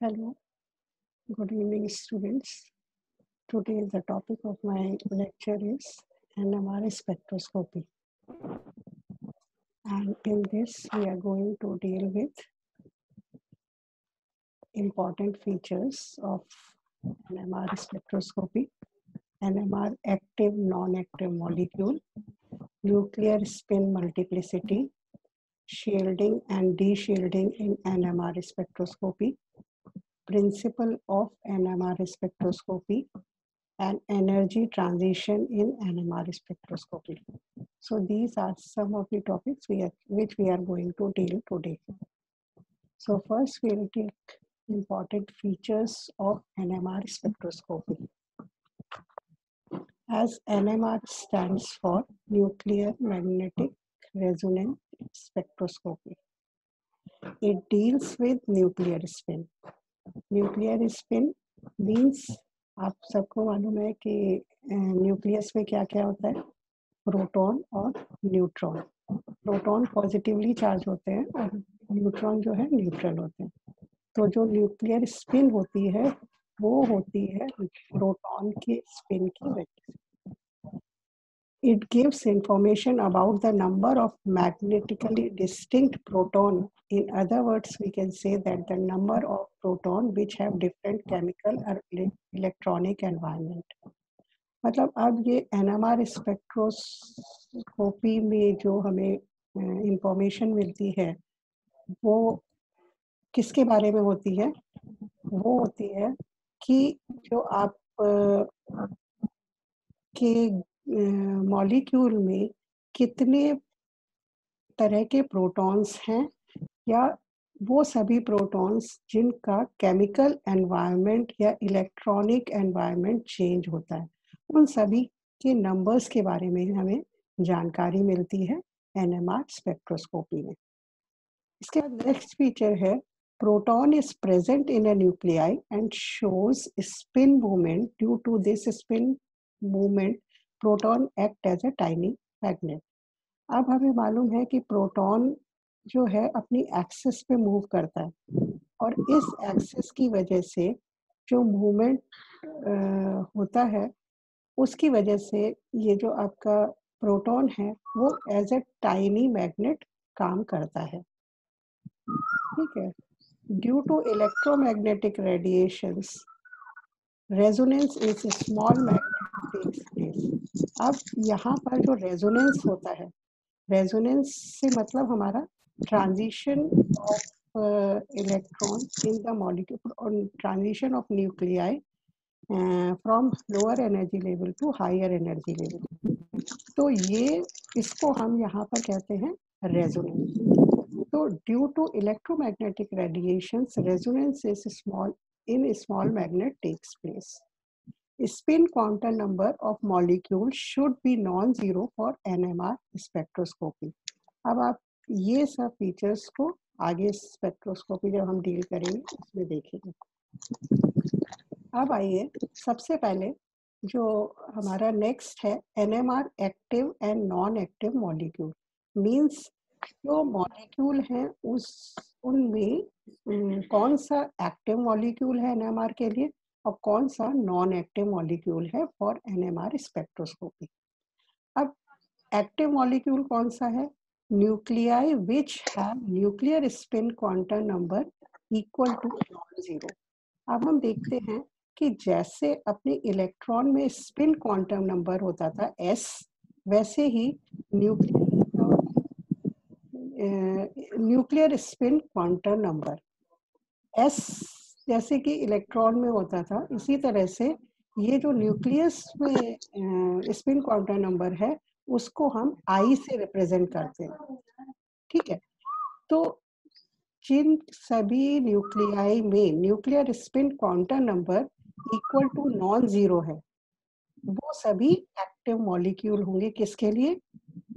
Hello, good evening, students. Today, the topic of my lecture is NMR spectroscopy. And in this, we are going to deal with important features of NMR spectroscopy, NMR active, non-active molecule, nuclear spin multiplicity, shielding and de-shielding in NMR spectroscopy, principle of NMR spectroscopy, and energy transition in NMR spectroscopy. So these are some of the topics which we are going to deal today. So first we will take important features of NMR spectroscopy. As NMR stands for nuclear magnetic resonance spectroscopy. It deals with nuclear spin. Nuclear spin means आप सबको मालूम है कि nucleus में क्या क्या होता है, प्रोटॉन और न्यूट्रॉन. प्रोटॉन पॉजिटिवली चार्ज होते हैं और न्यूट्रॉन जो है न्यूट्रल होते हैं. तो जो न्यूक्लियर स्पिन होती है वो होती है प्रोटॉन के स्पिन की वजह से. It gives information about the number of magnetically distinct proton. In other words, we can say that the number of proton which have different chemical or electronic environment. मतलब अब ये NMR स्पेक्ट्रोस्कोपी में जो हमें information मिलती है वो किसके बारे में होती है? वो होती है कि जो आप के मॉलिक्यूल में कितने तरह के प्रोटॉन्स हैं या वो सभी प्रोटॉन्स जिनका केमिकल एनवायरनमेंट या इलेक्ट्रॉनिक एनवायरनमेंट चेंज होता है, उन सभी के नंबर्स के बारे में हमें जानकारी मिलती है NMR स्पेक्ट्रोस्कोपी में. इसके बाद नेक्स्ट फीचर है proton is present in a nuclei and shows spin movement. Due to this spin movement, proton act as a tiny magnet. अब हमें मालूम है कि प्रोटॉन जो है अपनी एक्सिस पे मूव करता है और इस एक्सिस की वजह से जो मूवमेंट होता है उसकी वजह से ये जो आपका प्रोटॉन है वो एज ए टाइनी मैग्नेट काम करता है. ठीक है. Due to electromagnetic radiations, resonance is a small magnet takes place. अब यहाँ पर जो रेजोनेंस होता है, रेजोनेंस से मतलब हमारा transition of electron in the molecule, transition of nuclei from lower energy level to higher energy level. तो ये इसको हम यहाँ पर कहते हैं resonance. So due to electromagnetic radiations, resonance is small magnet takes place. Spin quantum number of molecule should be non-zero for NMR spectroscopy. अब आप ये सब फीचर्स को आगे स्पेक्ट्रोस्कोपी जब हम डील करेंगे उसमें देखेंगे. अब आइए सबसे पहले जो हमारा नेक्स्ट है NMR active and non active molecule. Means जो मॉलिक्यूल है उनमें कौन सा एक्टिव मॉलिक्यूल है NMR के लिए और कौन सा नॉन एक्टिव मॉलिक्यूल है फॉर NMR स्पेक्ट्रोस्कोपी. अब एक्टिव मॉलिक्यूल कौन सा है? Nuclei which have nuclear spin quantum number equal to non zero. अब हम देखते हैं कि जैसे अपने इलेक्ट्रॉन में स्पिन क्वांटम नंबर होता था S, वैसे ही nuclear spin quantum number S जैसे कि इलेक्ट्रॉन में होता था, इसी तरह से ये जो न्यूक्लियस में स्पिन क्वांटम नंबर है उसको हम I से रिप्रेजेंट करते हैं. ठीक है. तो जिन सभी न्यूक्लियाई में nuclear spin quantum number equal to non zero है वो सभी एक्टिव मॉलिक्यूल होंगे. किसके लिए?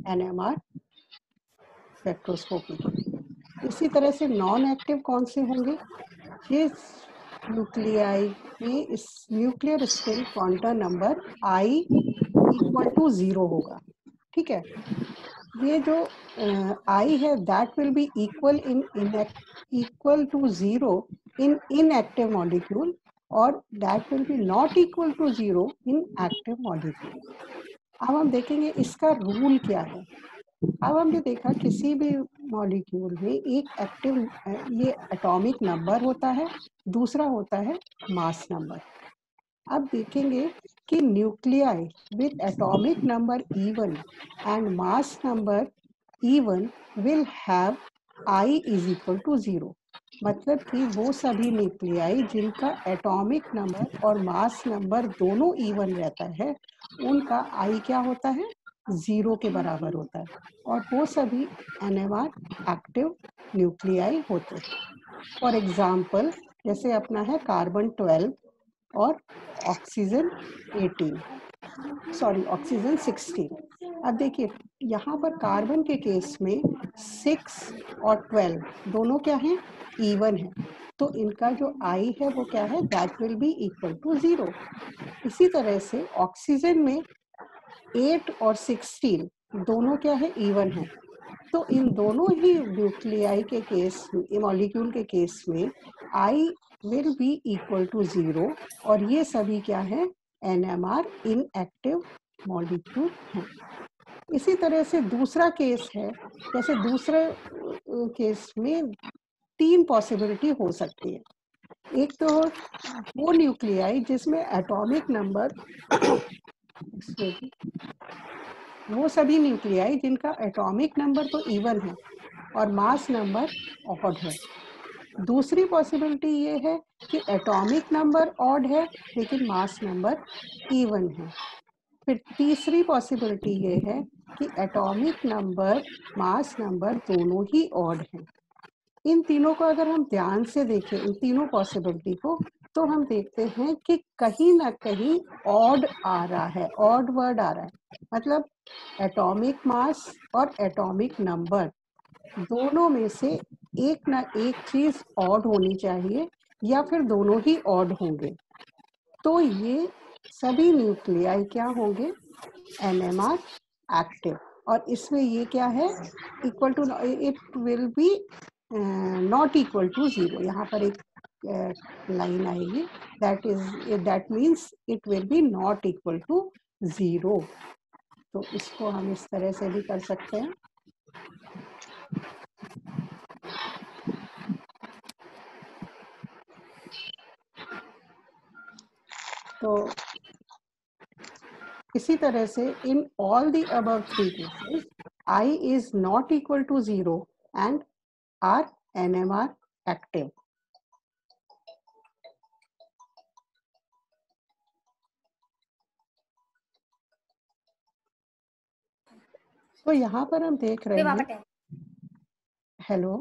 NMR स्पेक्ट्रोस्कोपी के लिए. इसी तरह से नॉन एक्टिव कौन से होंगे? जिस न्यूक्लियाई में इस nuclear spin quantum number I equal to 0 होगा. ठीक है. ये जो I है that will be equal to 0 in inactive molecule और that will be not equal to 0 in active molecule. अब हम देखेंगे इसका रूल क्या है. अब हमने देखा किसी भी मॉलिक्यूल में एक एक्टिव ये एटॉमिक नंबर होता है, दूसरा होता है मास नंबर. अब देखेंगे कि nuclei with atomic number E1 and mass number E1 will have I is equal to 0. मतलब कि वो सभी न्यूक्लियाई जिनका एटॉमिक नंबर और मास नंबर दोनों E1 रहता है, उनका I क्या होता है, 0 के बराबर होता है, और वो सभी NMR एक्टिव न्यूक्लियाई होते हैं. फॉर एग्जाम्पल जैसे अपना है कार्बन 12 और ऑक्सीजन 18, सॉरी ऑक्सीजन 16. अब देखिए यहाँ पर कार्बन के केस में 6 और 12 दोनों क्या हैं, E1 है, तो इनका जो I है वो क्या है, that will be equal to 0. इसी तरह से ऑक्सीजन में 8 और 16 दोनों क्या है, E1 है, तो इन दोनों ही न्यूक्लियाई के केस, मॉलिक्यूल के केस में I will be equal to 0, और ये सभी क्या है, NMR इनएक्टिव मॉलिक्यूल हैं. इसी तरह से दूसरा केस है, जैसे दूसरे केस में 3 पॉसिबिलिटी हो सकती है. एक तो वो न्यूक्लियाई जिसमें एटॉमिक नंबर वो सभी न्यूक्लियाई जिनका एटॉमिक नंबर तो E1 है और मास नंबर ऑड है. दूसरी पॉसिबिलिटी ये है कि एटॉमिक नंबर ऑड है लेकिन मास नंबर E1 है. फिर तीसरी पॉसिबिलिटी ये है कि एटॉमिक नंबर मास नंबर दोनों ही ऑड हैं. इन तीनों को अगर हम ध्यान से देखें, इन तीनों पॉसिबिलिटी को, तो हम देखते हैं कि कहीं ना कहीं ऑड आ रहा है, ऑड वर्ड आ रहा है. मतलब एटॉमिक मास और एटॉमिक नंबर दोनों में से एक ना एक चीज ऑड होनी चाहिए या फिर दोनों ही ऑड होंगे. तो ये सभी न्यूक्लियाई क्या होंगे, NMR एक्टिव. और इसमें ये क्या है, equal to, it will be not equal to 0. यहाँ पर एक लाइन आएगी, that means it will be not equal to 0. तो इसको हम इस तरह से भी कर सकते हैं. तो इसी तरह से in all the above 3 cases I is not equal to 0 and are NMR active. तो यहाँ पर हम देख रहे हैं, हेलो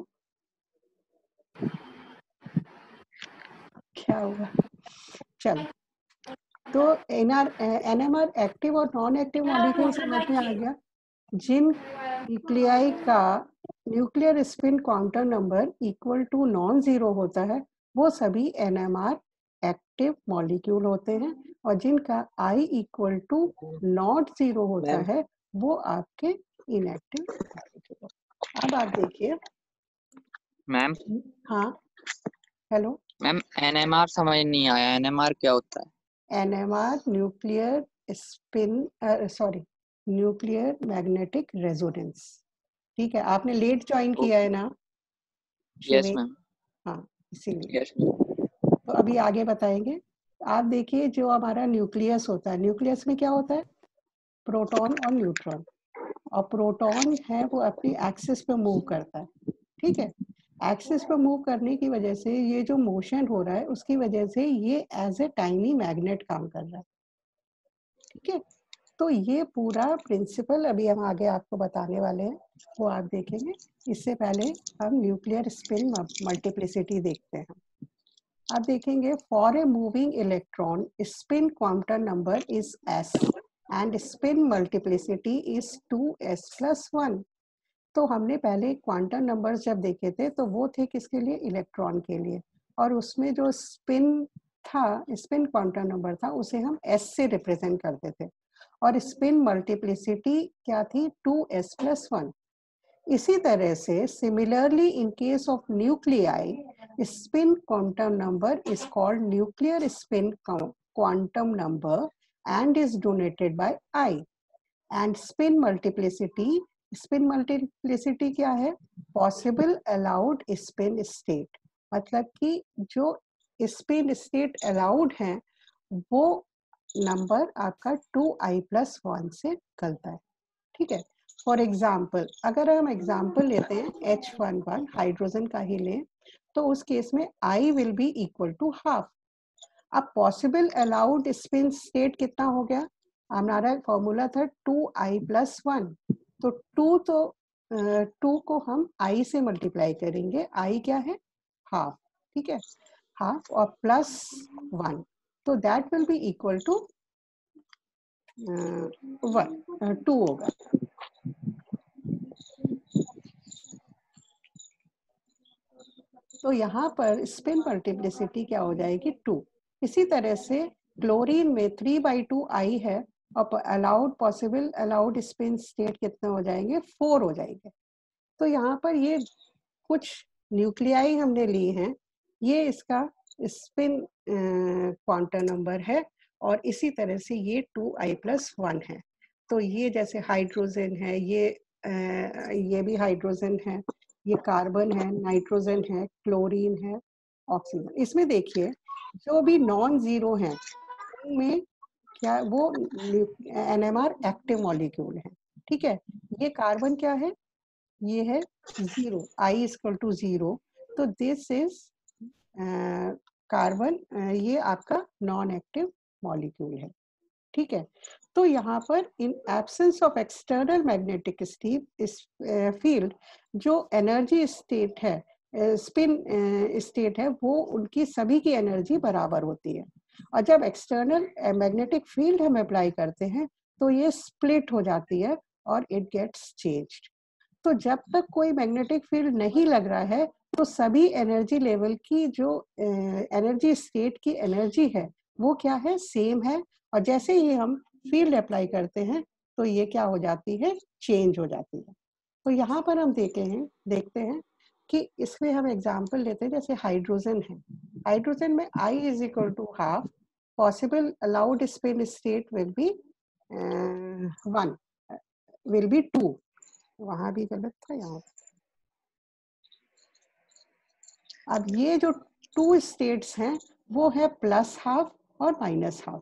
क्या हुआ, चलो. तो NMR एक्टिव और नॉन एक्टिव मॉलिक्यूल समझ में आ गया. जिन न्यूक्लियाई का nuclear spin quantum number equal to non zero होता है वो सभी NMR एक्टिव मॉलिक्यूल होते हैं, और जिनका I equal to not zero होता है वो आपके इनएक्टिव मॉलिक्यूल. अब आप देखिए मैम. हाँ हेलो मैम, NMR समझ नहीं आया, NMR क्या होता है? NMR nuclear spin, sorry nuclear magnetic resonance. ठीक है, आपने लेट ज्वाइन किया है ना? Yes ma'am. हाँ इसीलिए. यस. तो अभी आगे बताएंगे. आप देखिए जो हमारा न्यूक्लियस होता है, न्यूक्लियस में क्या होता है, प्रोटॉन और न्यूट्रॉन. और प्रोटॉन है वो अपनी एक्सिस पे मूव करता है. ठीक है, एक्सिस पे मूव करने की वजह से ये जो मोशन हो रहा है उसकी वजह से ये एज ए टाइनी मैग्नेट काम कर रहा है. ठीक है, तो ये पूरा प्रिंसिपल अभी हम आगे आपको बताने वाले हैं, वो आप देखेंगे. इससे पहले हम न्यूक्लियर स्पिन मल्टीप्लिसिटी देखते हैं. आप देखेंगे for a moving electron spin quantum number is s and spin multiplicity is 2s + 1. तो हमने पहले क्वांटम नंबर्स जब देखे थे तो वो थे किसके लिए, इलेक्ट्रॉन के लिए, और उसमें जो स्पिन था, स्पिन क्वांटम नंबर था, उसे हम s से रिप्रेजेंट करते थे, और स्पिन मल्टीप्लिसिटी क्या थी, 2s + 1. इसी तरह से similarly in case of nuclei, spin quantum number is called nuclear spin quantum number and is denoted by I. And spin multiplicity क्या है? Possible allowed spin state, मतलब कि जो spin state allowed है वो नंबर आपका 2i+1 से निकलता है, ठीक है। फॉर एग्जाम्पल अगर हम एग्जाम्पल लेते हैं H11 हाइड्रोजन का ही लें, तो उस केस में I will be equal to half. अब पॉसिबल अलाउड स्पिन स्टेट कितना हो गया? हमारा फॉर्मूला था 2i+1, तो 2 को हम I से मल्टीप्लाई करेंगे, I क्या है? हाफ, ठीक है, हाफ और +1, तो that will be equal to 2 होगा। तो यहाँ पर स्पिन मल्टीप्लिसिटी क्या हो जाएगी? 2। इसी तरह से क्लोरीन में 3/2 I है और allowed possible allowed spin state कितने हो जाएंगे? 4 हो जाएंगे। तो यहाँ पर ये कुछ न्यूक्लियाई हमने ली हैं, ये इसका स्पिन क्वांटम नंबर है और इसी तरह से ये 2i+1 है। तो ये जैसे हाइड्रोजन है, ये भी हाइड्रोजन है, ये कार्बन है, नाइट्रोजन है, क्लोरीन है, ऑक्सीजन। इसमें देखिए जो भी नॉन जीरो हैं उनमें क्या वो NMR एक्टिव मॉलिक्यूल है, ठीक है। ये कार्बन क्या है? ये है 0, I = 0, तो दिस इज कार्बन, ये आपका नॉन एक्टिव मॉलिक्यूल है, ठीक है। तो यहाँ पर in absence of external magnetic field जो एनर्जी स्टेट है, स्पिन स्टेट है, वो उनकी सभी की एनर्जी बराबर होती है। और जब एक्सटर्नल मैग्नेटिक फील्ड हम अप्लाई करते हैं तो ये स्प्लिट हो जाती है और इट गेट्स चेंज्ड। तो जब तक कोई मैग्नेटिक फील्ड नहीं लग रहा है तो सभी एनर्जी लेवल की जो एनर्जी स्टेट की एनर्जी है वो क्या है? सेम है। और जैसे ही हम फील्ड अप्लाई करते हैं तो ये क्या हो जाती है? चेंज हो जाती है। तो यहाँ पर हम देखते हैं कि इसमें हम एग्जांपल लेते हैं, जैसे हाइड्रोजन है। हाइड्रोजन में I = half, possible allowed spin state will be 1, will be 2, वहां भी गलत था यहाँ। अब ये जो 2 स्टेट्स हैं वो है +½ और -½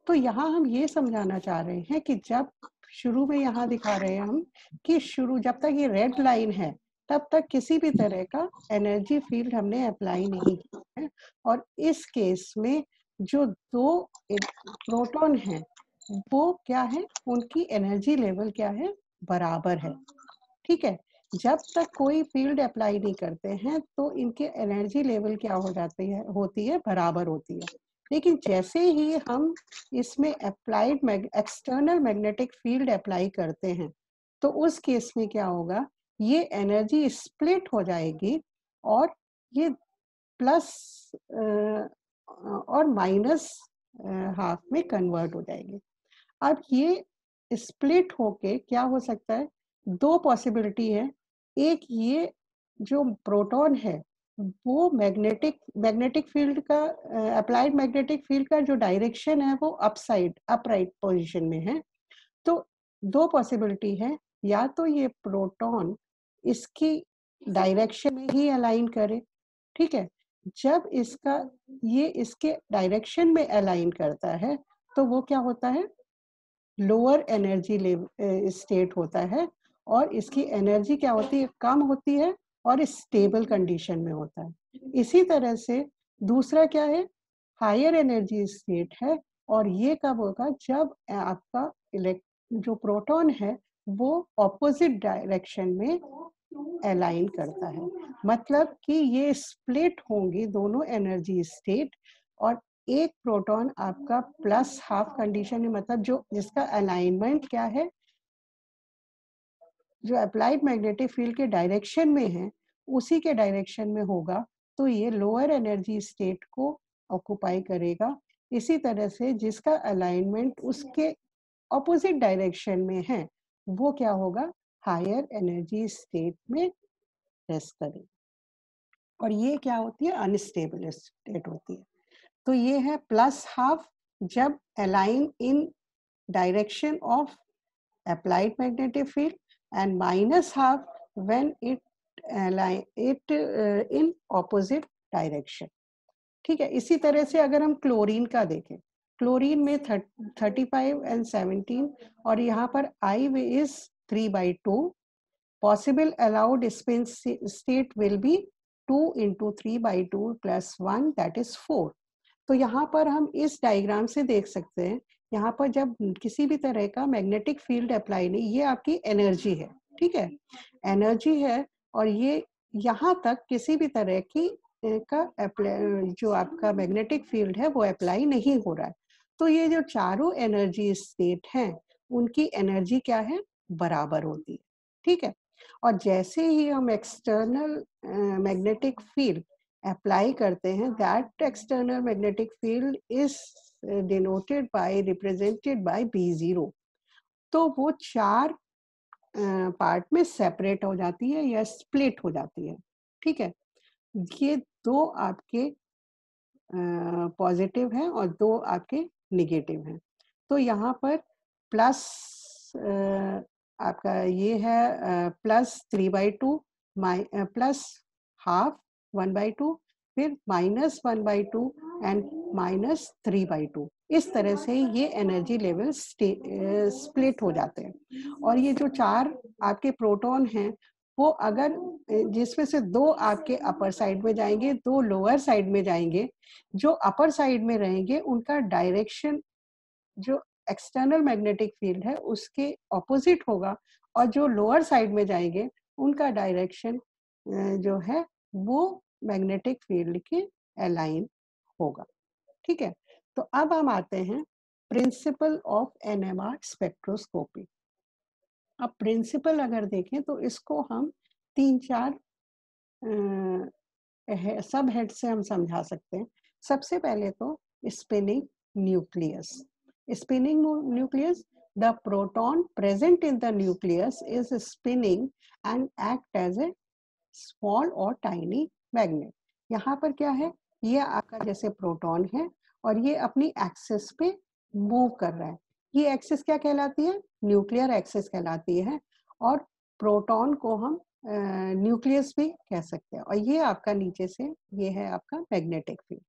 तो यहाँ हम ये समझाना चाह रहे हैं कि जब शुरू में यहाँ दिखा रहे हैं हम कि जब तक ये रेड लाइन है तब तक किसी भी तरह का एनर्जी फील्ड हमने अप्लाई नहीं किया है। और इस केस में जो 2 प्रोटॉन हैं वो क्या है? उनकी एनर्जी लेवल क्या है? बराबर है, ठीक है। जब तक कोई फील्ड अप्लाई नहीं करते हैं तो इनके एनर्जी लेवल क्या होती है? बराबर होती है। लेकिन जैसे ही हम इसमें applied external magnetic field apply करते हैं तो उस केस में क्या होगा? ये एनर्जी स्प्लिट हो जाएगी और ये प्लस और -½ में कन्वर्ट हो जाएगी। अब ये स्प्लिट होके क्या हो सकता है? 2 पॉसिबिलिटी है। एक, ये जो प्रोटॉन है वो मैग्नेटिक फील्ड का अप्लाइड मैग्नेटिक फील्ड का जो डायरेक्शन है वो अपराइट पोजीशन में है। तो 2 पॉसिबिलिटी है, या तो ये प्रोटॉन इसकी डायरेक्शन में ही अलाइन करे, ठीक है। जब ये इसके डायरेक्शन में अलाइन करता है तो वो क्या होता है? लोअर एनर्जी स्टेट होता है और इसकी एनर्जी क्या होती है? कम होती है और स्टेबल कंडीशन में होता है। इसी तरह से दूसरा क्या है? हायर एनर्जी स्टेट है और ये कब होगा? जब आपका जो प्रोटॉन है वो ऑपोजिट डायरेक्शन में अलाइन करता है। मतलब कि ये स्प्लिट होंगी दोनों एनर्जी स्टेट और एक प्रोटॉन आपका +½ कंडीशन में, मतलब जिसका अलाइनमेंट क्या है? जो अप्लाइड मैग्नेटिक फील्ड के डायरेक्शन में है उसी के डायरेक्शन में होगा, तो ये लोअर एनर्जी स्टेट को ऑक्युपाई करेगा। इसी तरह से जिसका अलाइनमेंट उसके ऑपोजिट डायरेक्शन में है वो क्या होगा? हायर एनर्जी स्टेट में रेस्ट करेगी। और ये क्या होती है? अनस्टेबल स्टेट होती है। तो ये है प्लस हाफ जब align in direction of applied magnetic field, and minus half when it in opposite direction। ठीक है, इसी तरह से अगर हम क्लोरीन का देखें, क्लोरीन में 35 and 17 और यहाँ पर I is 3/2, possible allowed spin state will be 2 into 3/2 plus 1, that is 4। तो यहाँ पर हम इस डायग्राम से देख सकते हैं, यहाँ पर जब किसी भी तरह का मैग्नेटिक फील्ड अप्लाई नहीं, ये आपकी एनर्जी है, ठीक है, एनर्जी है, और ये यहाँ तक किसी भी तरह की का जो आपका मैग्नेटिक फील्ड है वो अप्लाई नहीं हो रहा है। तो ये जो चारों एनर्जी स्टेट हैं उनकी एनर्जी क्या है? बराबर होती है, ठीक है। और जैसे ही हम एक्सटर्नल मैग्नेटिक फील्ड अप्लाई करते हैं, that external magnetic field is denoted by represented by B0। तो वो चार पार्ट में सेपरेट हो जाती है या स्प्लिट हो जाती है, ठीक है। ये दो आपके पॉजिटिव हैं और दो आपके नेगेटिव हैं। तो यहाँ पर प्लस आपका ये है प्लस 3/2, प्लस हाफ 1/2, फिर माइनस 1/2 एंड माइनस 3/2। इस तरह से ये एनर्जी लेवल स्प्लिट हो जाते हैं। और ये जो चार आपके प्रोटॉन हैं वो अगर जिसमें से दो आपके अपर साइड में जाएंगे, दो लोअर साइड में जाएंगे, जो अपर साइड में रहेंगे उनका डायरेक्शन जो एक्सटर्नल मैग्नेटिक फील्ड है उसके ऑपोजिट होगा, और जो लोअर साइड में जाएंगे उनका डायरेक्शन जो है वो मैग्नेटिक फील्ड के अलाइन होगा, ठीक है। तो अब हम आते हैं प्रिंसिपल ऑफ NMR स्पेक्ट्रोस्कोपी। अब प्रिंसिपल अगर देखें तो इसको हम 3-4 सब हेड से हम समझा सकते हैं। सबसे पहले तो spinning nucleus. Spinning nucleus, the proton present in the nucleus is spinning and act as a small or tiny magnet। यहाँ पर क्या है? ये आपका जैसे प्रोटॉन है और ये अपनी एक्सिस पे मूव कर रहा है। ये एक्सिस क्या कहलाती है? न्यूक्लियर एक्सिस कहलाती है। और प्रोटॉन को हम न्यूक्लियस भी कह सकते हैं। और ये आपका नीचे से ये है आपका मैग्नेटिक फील्ड।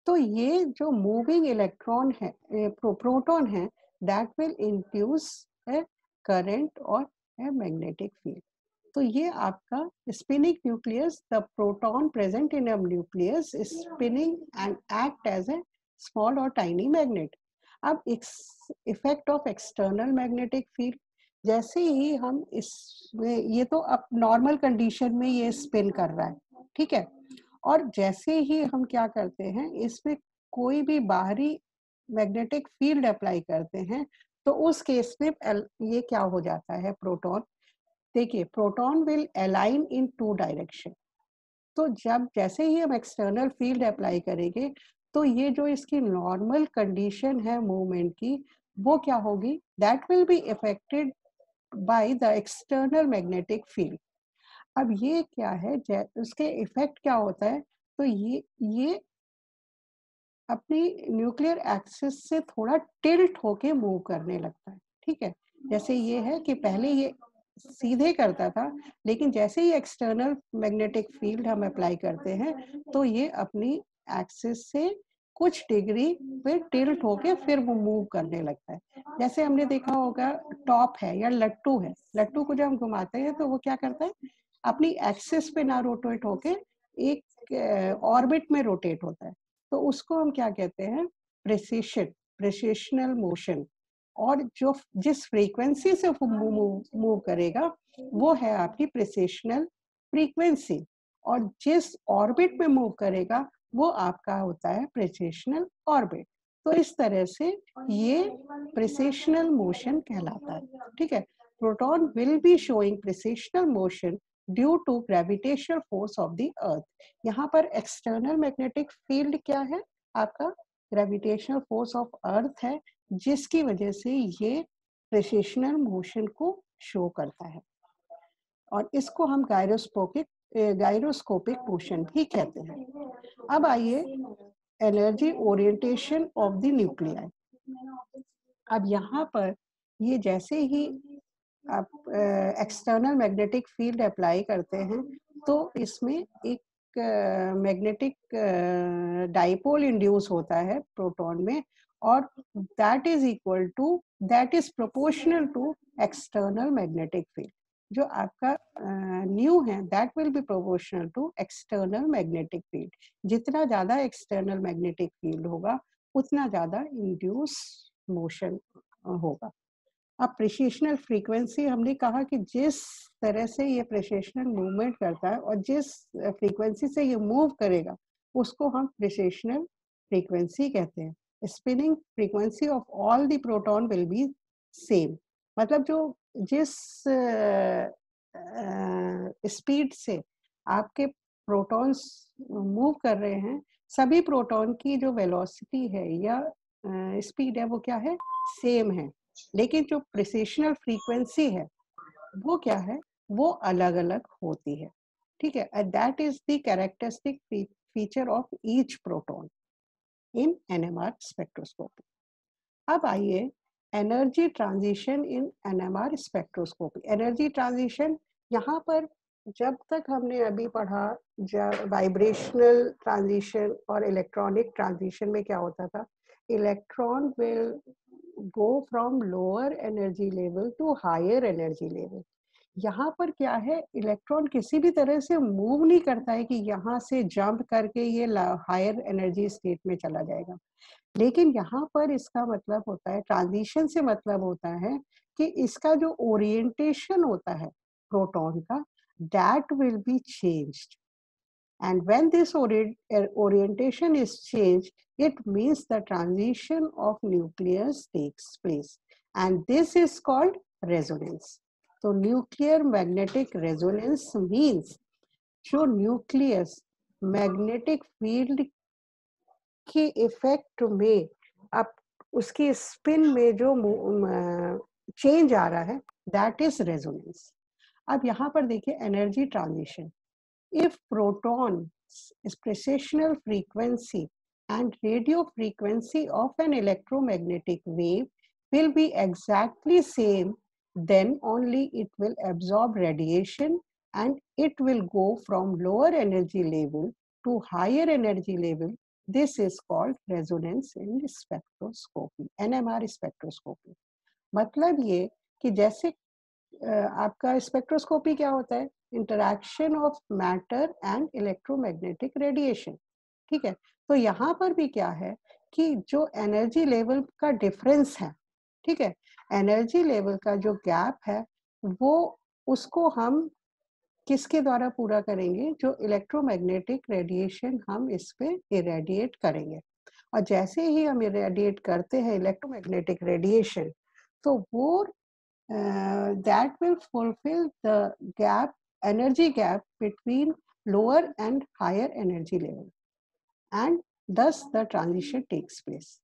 तो ये जो मूविंग इलेक्ट्रॉन है, प्रोटॉन है, that will induce a current और ए मैग्नेटिक फील्ड। तो ये आपका spinning nucleus, the proton present in a nucleus spinning and act as a small और टाइनी मैग्नेट। अब effect of external magnetic field, जैसे ही हम इसमें, ये तो अब नॉर्मल कंडीशन में ये स्पिन कर रहा है, ठीक है। और जैसे ही हम क्या करते हैं, इसमें कोई भी बाहरी मैग्नेटिक फील्ड अप्लाई करते हैं, तो उस केस में ये क्या हो जाता है? प्रोटॉन, देखिए, proton will align in 2 direction. तो जब जैसे ही हम एक्सटर्नल फील्ड अप्लाई करेंगे तो ये जो इसकी नॉर्मल कंडीशन है मूवमेंट की, वो क्या होगी? That will be affected by the external magnetic field. अब ये क्या है, उसके इफेक्ट क्या होता है? तो ये अपनी न्यूक्लियर एक्सिस से थोड़ा टिल्ट होके मूव करने लगता है, ठीक है। जैसे ये है कि पहले ये सीधे करता था, लेकिन जैसे ही एक्सटर्नल मैग्नेटिक फील्ड हम अप्लाई करते हैं तो ये अपनी एक्सिस से कुछ डिग्री पे टिल्ट होके फिर वो मूव करने लगता है। जैसे हमने देखा होगा, टॉप है या लट्टू है, लट्टू को जब हम घुमाते हैं तो वो क्या करता है? अपनी एक्सिस पे ना रोटेट होके एक ऑर्बिट में रोटेट होता है। तो उसको हम क्या कहते हैं? प्रेसिशनल मोशन। और जो जिस फ्रीक्वेंसी से वो मूव करेगा वो है आपकी प्रेसिशनल फ्रीक्वेंसी, और जिस ऑर्बिट में मूव करेगा वो आपका होता है प्रेसिशनल ऑर्बिट। तो इस तरह से ये प्रेसिशनल मोशन कहलाता है, ठीक है। Proton will be showing precessional motion due to gravitational force of the earth. यहाँ पर एक्सटर्नल मैग्नेटिक फील्ड क्या है? आपका ग्रेविटेशनल फोर्स ऑफ अर्थ है, जिसकी वजह से ये प्रेसिशनल मोशन को शो करता है। और इसको हम गायरोस्कोपिक मोशन भी कहते हैं। अब आइए energy orientation of the nuclei. अब यहाँ पर ये जैसे ही आप एक्सटर्नल मैग्नेटिक फील्ड अप्लाई करते हैं तो इसमें एक मैग्नेटिक डाइपोल इंड्यूस होता है प्रोटॉन में, और that is proportional to external magnetic field. जो आपका न्यू है that will be proportional to external magnetic field. जितना ज्यादा एक्सटर्नल मैग्नेटिक फील्ड होगा उतना ज्यादा इंड्यूस मोशन होगा। अब प्रेसिशनल फ्रीक्वेंसी, हमने कहा कि जिस तरह से ये प्रेसिशनल मूवमेंट करता है और जिस फ्रीक्वेंसी से ये मूव करेगा उसको हम प्रेसिशनल फ्रीक्वेंसी कहते हैं। Spinning frequency of all the proton will B same. मतलब जो जिस स्पीड से आपके प्रोटॉन्स मूव कर रहे हैं, सभी प्रोटॉन की जो वेलोसिटी है या स्पीड है वो क्या है, सेम है। लेकिन जो प्रेसिशनल फ्रीक्वेंसी है वो क्या है, वो अलग अलग होती है। ठीक है, and that is the characteristic feature of each proton in NMR spectroscopy. अब आइए energy transition in NMR spectroscopy. Energy transition, यहाँ पर जब तक हमने अभी पढ़ा वाइब्रेशनल ट्रांजिशन और इलेक्ट्रॉनिक ट्रांजिशन में क्या होता था, electron will go from lower energy level to higher energy level। यहाँ पर क्या है, इलेक्ट्रॉन किसी भी तरह से मूव नहीं करता है कि यहाँ से जंप करके ये हायर एनर्जी स्टेट में चला जाएगा। लेकिन यहाँ पर इसका मतलब होता है, ट्रांजिशन से मतलब होता है कि इसका जो ओरिएंटेशन होता है प्रोटॉन का, that will be changed. And when this orientation is changed, it means the transition of nucleus takes place. And this is called resonance. So nuclear magnetic resonance means जो न्यूक्लियस मैग्नेटिक फील्ड के effect में अब उसकी spin में जो change आ रहा है, that is resonance. अब यहाँ पर देखिए energy transition. If protons precessional frequency and radio frequency of an electromagnetic wave will be exactly same, then only it will absorb radiation and it will go from lower energy level to higher energy level. This is called resonance in spectroscopy, NMR spectroscopy। मतलब ये कि जैसे आपका spectroscopy क्या होता है, interaction of matter and electromagnetic radiation. ठीक है, तो यहाँ पर भी क्या है कि जो एनर्जी लेवल का डिफरेंस है, ठीक है, एनर्जी लेवल का जो गैप है वो उसको हम किसके द्वारा पूरा करेंगे, जो इलेक्ट्रोमैग्नेटिक रेडिएशन हम इस पे इरेडिएट करेंगे। और जैसे ही हम इरेडिएट करते हैं इलेक्ट्रोमैग्नेटिक रेडिएशन, तो वो that will fulfill the energy gap between lower and higher energy level, and thus the transition takes place।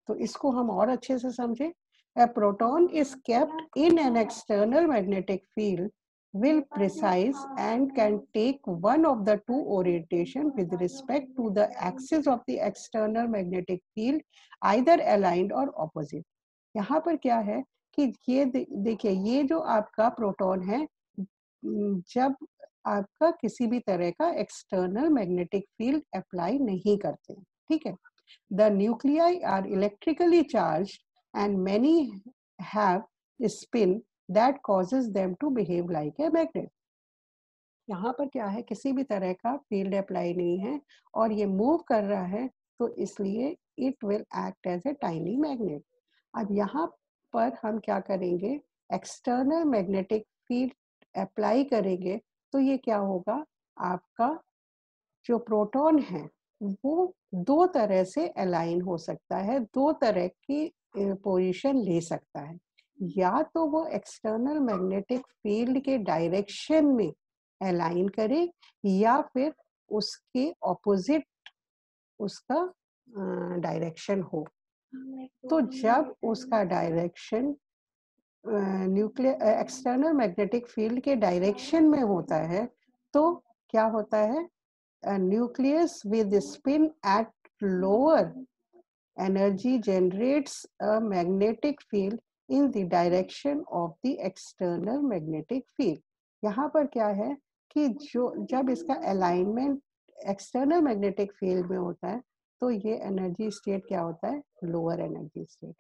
तो इसको हम और अच्छे से समझे। A proton is kept in an external magnetic field will precise and can take one of the two orientation with respect to the axis of the external magnetic field, either aligned or opposite। यहाँ पर क्या है कि ये देखिए, ये जो आपका प्रोटॉन है, जब आपका किसी भी तरह का एक्सटर्नल मैग्नेटिक फील्ड अप्लाई नहीं करते, ठीक है, the nuclei are electrically charged and many have spin that causes them to behave like a magnet. यहाँ पर क्या है, किसी भी तरह का फील्ड अप्लाई नहीं है और ये मूव कर रहा है, तो इसलिए it will act as a tiny magnet. अब यहाँ पर हम क्या करेंगे, एक्सटर्नल मैग्नेटिक फील्ड अप्लाई करेंगे, तो ये क्या होगा, आपका जो प्रोटॉन है वो दो तरह से अलाइन हो सकता है, दो तरह की पोजीशन ले सकता है। या तो वो एक्सटर्नल मैग्नेटिक फील्ड के डायरेक्शन में अलाइन करे या फिर उसके ऑपोजिट उसका डायरेक्शन हो। तो जब उसका direction nuclear external magnetic field के डायरेक्शन में होता है तो क्या होता है, nucleus with spin at lower energy generates a magnetic field in the direction of the external magnetic field. यहाँ पर क्या है कि जो जब इसका अलाइनमेंट एक्सटर्नल मैग्नेटिक फील्ड में होता है तो ये एनर्जी स्टेट क्या होता है, लोअर एनर्जी स्टेट।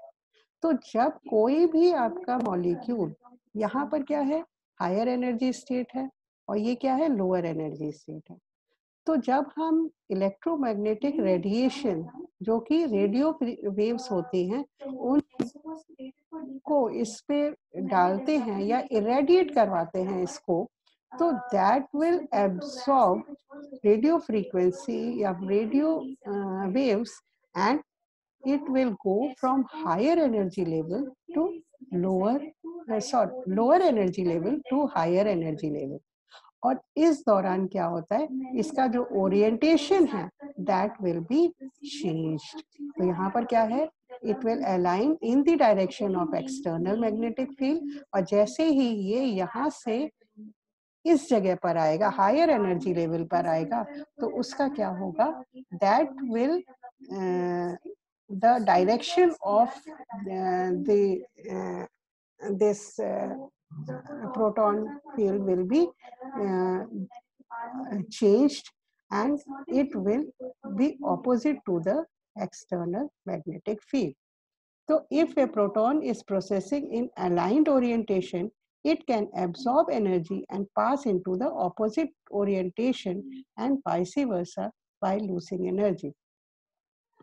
तो जब कोई भी आपका मॉलिक्यूल, यहाँ पर क्या है, हायर एनर्जी स्टेट है और ये क्या है, लोअर एनर्जी स्टेट है, तो जब हम इलेक्ट्रोमैग्नेटिक रेडिएशन जो कि रेडियो वेव्स होती हैं उन को इस पे डालते हैं या इरेडिएट करवाते हैं इसको, तो that will absorb radio frequency या radio waves and it will go from higher energy level to lower energy level to higher energy level। और इस दौरान क्या होता है, इसका जो ओरिएंटेशन है दैट विल बी चेंज्ड। तो यहाँ पर क्या है, it will align in the direction of external magnetic field, और जैसे ही ये यहाँ से इस जगह पर आएगा, हायर एनर्जी लेवल पर आएगा, तो उसका क्या होगा, that will the direction of this proton field will be changed and it will be opposite to the external magnetic field. So if a proton is processing in aligned orientation, it can absorb energy and pass into the opposite orientation and vice versa by losing energy.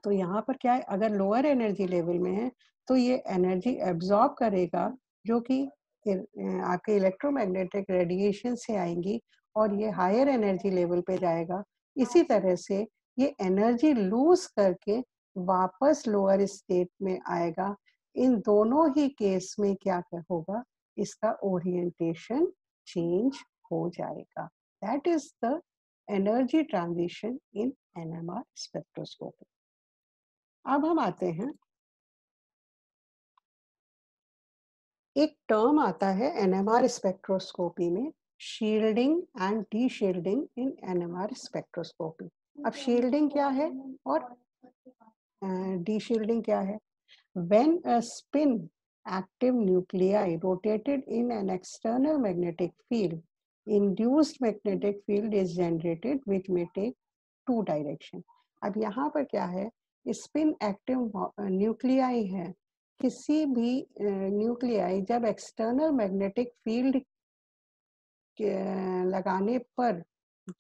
तो यहाँ पर क्या है, अगर lower energy level में है तो ये एनर्जी एब्जॉर्ब करेगा जो कि आपके इलेक्ट्रोमैग्नेटिक रेडिएशन से आएंगी और ये हायर एनर्जी लेवल पे जाएगा। इसी तरह से ये एनर्जी लूज करके वापस लोअर स्टेट में आएगा। इन दोनों ही केस में क्या होगा, इसका ओरिएंटेशन चेंज हो जाएगा। That is the energy transition in NMR spectroscopy. अब हम आते हैं, एक टर्म आता है एनएमआर स्पेक्ट्रोस्कोपी में, shielding and D shielding in NMR spectroscopy. अब शील्डिंग क्या है और डी शील्डिंग क्या है? When a spin active nuclei rotated in an external magnetic field, induced magnetic field is generated which may take two direction। अब यहाँ पर क्या है, स्पिन एक्टिव न्यूक्लियाई है, किसी भी न्यूक्लियाई जब एक्सटर्नल मैग्नेटिक फील्ड लगाने पर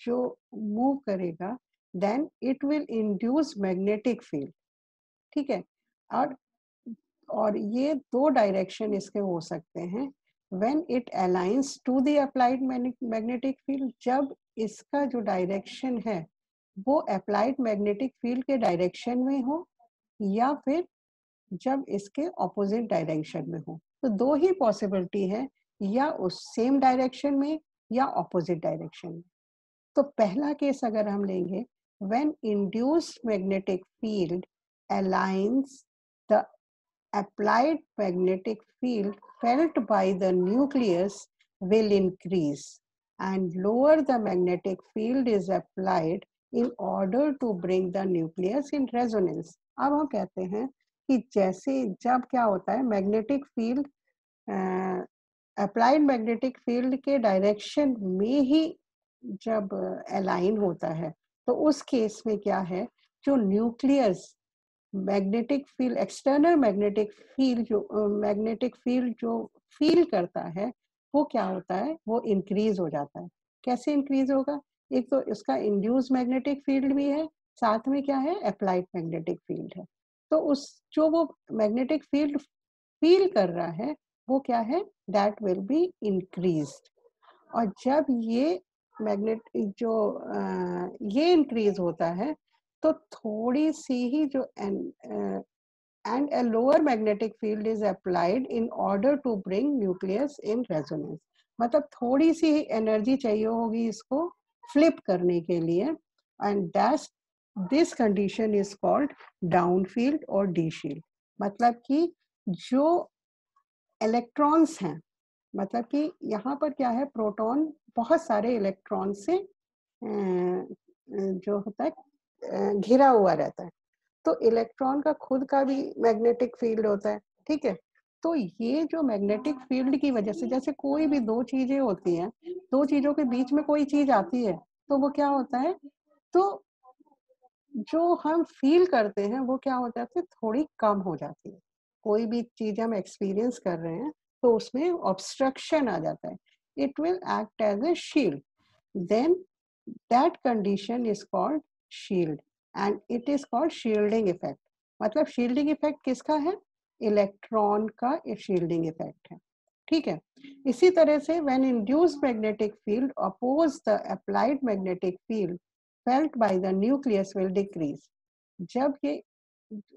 जो मूव करेगा then it will induce magnetic field, ठीक है। और ये दो डायरेक्शन इसके हो सकते हैं। When it aligns to the applied magnetic field, जब इसका जो डायरेक्शन है वो अप्लाइड मैग्नेटिक फील्ड के डायरेक्शन में हो या फिर जब इसके ऑपोजिट डायरेक्शन में हो। तो दो ही पॉसिबिलिटी है, या उस सेम डायरेक्शन में या ऑपोजिट डायरेक्शन में। तो पहला केस अगर हम लेंगे, when induced magnetic field aligns the applied magnetic field felt by the nucleus will increase and lower the magnetic field is applied in order to bring the nucleus in resonance। अब हम कहते हैं कि जैसे जब क्या होता है, magnetic field applied magnetic field के डायरेक्शन में ही जब अलाइन होता है तो उस केस में क्या है, जो nucleus magnetic field, external magnetic field जो फील करता है वो क्या होता है, वो इंक्रीज हो जाता है। कैसे इंक्रीज होगा, एक तो इसका इंड्यूस मैग्नेटिक फील्ड भी है, साथ में क्या है, अप्लाइड मैग्नेटिक फील्ड है। तो उस जो वो मैग्नेटिक फील्ड फील कर रहा है वो क्या है, दैट विल बी इंक्रीज्ड। और जब ये मैग्नेटिक जो ये इंक्रीज होता है तो थोड़ी सी ही जो and a lower magnetic field is applied in order to bring nucleus in resonance। मतलब थोड़ी सी एनर्जी चाहिए होगी इसको फ्लिप करने के लिए, and that's this condition is called down field और D shield। मतलब कि जो इलेक्ट्रॉन्स हैं, मतलब कि यहाँ पर क्या है, प्रोटॉन बहुत सारे इलेक्ट्रॉन से जो होता है घिरा हुआ रहता है। तो इलेक्ट्रॉन का खुद का भी मैग्नेटिक फील्ड होता है, ठीक है। तो ये जो मैग्नेटिक फील्ड की वजह से, जैसे कोई भी दो चीजें होती हैं, दो चीजों के बीच में कोई चीज आती है तो वो क्या होता है, तो जो हम फील करते हैं वो क्या हो जाती है, थोड़ी कम हो जाती है। कोई भी चीज हम एक्सपीरियंस कर रहे हैं तो उसमें ऑब्स्ट्रक्शन आ जाता है, it will act as a shield, then that condition is called shield and it is called shielding effect। मतलब shielding effect किसका है, इलेक्ट्रॉन का shielding effect है, ठीक है। इसी तरह से when induced magnetic field oppose the applied magnetic field felt by the nucleus will decrease। जब ये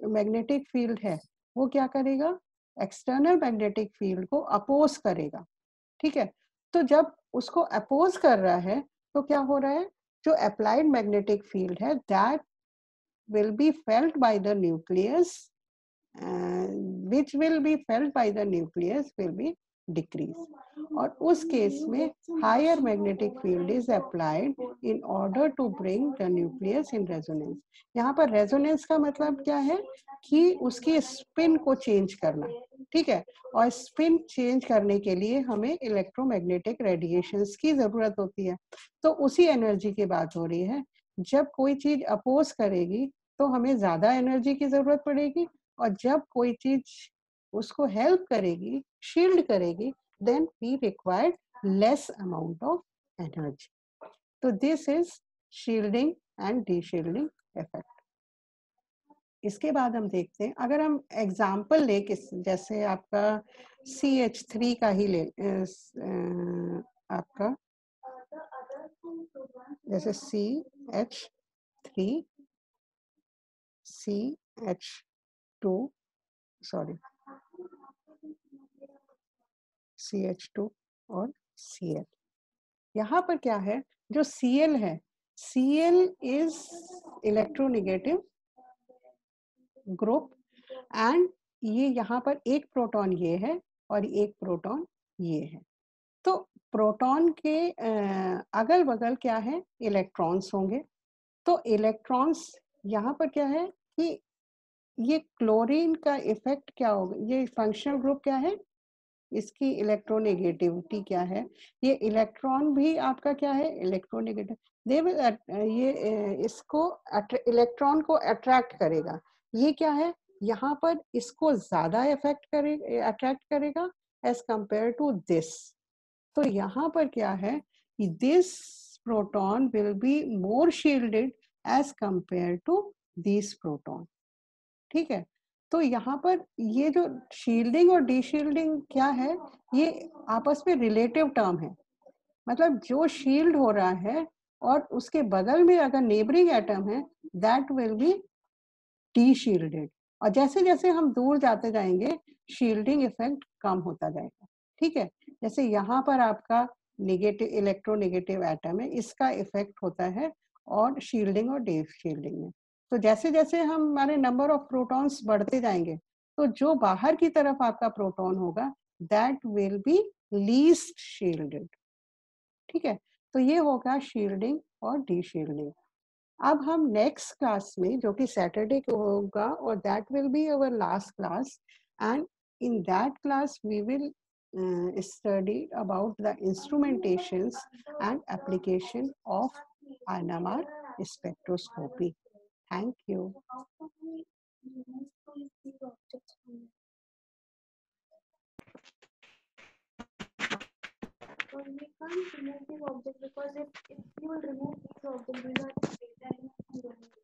मैग्नेटिक फील्ड है वो क्या करेगा, एक्सटर्नल मैग्नेटिक फील्ड को अपोज करेगा, ठीक है। तो जब उसको अपोज कर रहा है तो क्या हो रहा है, जो अप्लाइड मैग्नेटिक फील्ड है that will be felt by the nucleus, which will be felt by the nucleus will be decrease। और उस केस में higher magnetic field is applied in order to bring the nucleus in resonance। यहाँ पर resonance का मतलब क्या है कि उसकी स्पिन को चेंज करना, ठीक है। और स्पिन चेंज करने के लिए हमें इलेक्ट्रोमैग्नेटिक रेडिएशंस की जरूरत होती है। तो उसी एनर्जी की बात हो रही है, जब कोई चीज अपोज करेगी तो हमें ज्यादा एनर्जी की जरूरत पड़ेगी, और जब कोई चीज उसको हेल्प करेगी, शील्ड करेगी, then we required less amount of energy. तो this is shielding and deshielding effect. इसके बाद हम देखते हैं, अगर हम एग्जाम्पल ले किस, जैसे आपका CH3 का ही ले, आपका जैसे CH3 CH2 सॉरी CH2 और Cl। यहाँ पर क्या है, जो Cl है, Cl is electronegative group and ये यहाँ पर एक प्रोटॉन ये है और एक प्रोटॉन ये है। तो प्रोटॉन के अगल बगल क्या है, इलेक्ट्रॉन्स होंगे। तो इलेक्ट्रॉन्स यहाँ पर क्या है कि ये क्लोरीन का इफेक्ट क्या होगा, ये फंक्शनल ग्रुप क्या है, इसकी इलेक्ट्रोनेगेटिविटी क्या है, ये इलेक्ट्रॉन भी आपका क्या है, इलेक्ट्रोनेगेटिव। दे विल ये इसको इलेक्ट्रॉन को अट्रैक्ट करेगा। ये क्या है, यहाँ पर इसको ज्यादा इफेक्ट करेगा, अट्रैक्ट करेगा एज कंपेयर टू दिस। तो यहाँ पर क्या है, this proton will be more shielded as compare to this proton, ठीक है। तो यहाँ पर ये जो शील्डिंग और डीशील्डिंग क्या है, ये आपस में रिलेटिव टर्म है। मतलब जो शील्ड हो रहा है और उसके बगल में अगर नेबरिंग एटम है दैट विल बी डीशील्डेड, और जैसे जैसे हम दूर जाते जाएंगे शील्डिंग इफेक्ट कम होता जाएगा, ठीक है। जैसे यहाँ पर आपका नेगेटिव इलेक्ट्रोनेगेटिव एटम है, इसका इफेक्ट होता है और शील्डिंग और डीशील्डिंग में। तो जैसे जैसे हम हमारे नंबर ऑफ प्रोटॉन्स बढ़ते जाएंगे तो जो बाहर की तरफ आपका प्रोटॉन होगा that will B least shielded, ठीक है। तो ये होगा शील्डिंग और डीशील्डिंग। अब हम नेक्स्ट क्लास में, जो कि सैटरडे को होगा, और that will be our last class, and in that class we will study about the instrumentations and application of NMR spectroscopy. Thank you. We can't remove these objects because if you will remove these objects, these are data.